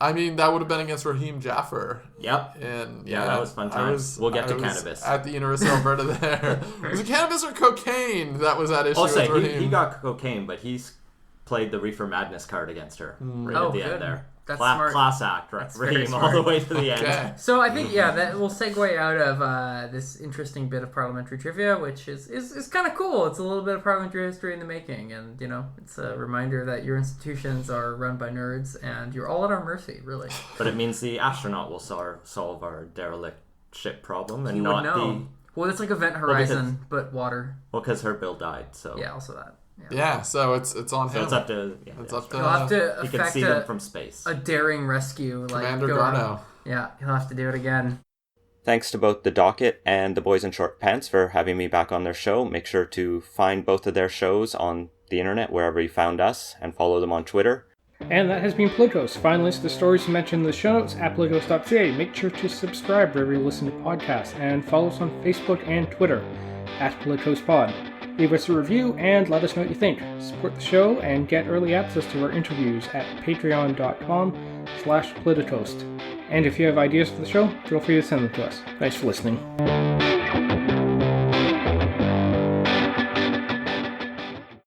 I mean, that would have been against Raheem Jaffer. Yep. And that was fun times. We'll get to cannabis. At the University of Alberta there. Was it cannabis or cocaine that was at issue with Raheem? He got cocaine, but he's played the Reefer Madness card against her right at the end there. That's smart. Class act, right? Raheem all the way to the end. So I think, that will segue out of this interesting bit of parliamentary trivia, which is kind of cool. It's a little bit of parliamentary history in the making, and, it's a reminder that your institutions are run by nerds, and you're all at our mercy, really. But it means the astronaut will solve our derelict ship problem, and you not would know. Well, it's like Event Horizon, but water. Well, because her bill died, so... Yeah, also that. Yeah, so it's on him. So it's up to... He'll have to he can see them from space. A daring rescue. Commander Garneau. Yeah, he'll have to do it again. Thanks to both the Docket and the Boys in Short Pants for having me back on their show. Make sure to find both of their shows on the internet, wherever you found us, and follow them on Twitter. And that has been Politicos. Find links to the stories mentioned in the show notes at politicos.ca. Make sure to subscribe wherever you listen to podcasts, and follow us on Facebook and Twitter at PoliticosPod. Leave us a review and let us know what you think. Support the show and get early access to our interviews at patreon.com/politicos. And if you have ideas for the show, feel free to send them to us. Thanks for listening.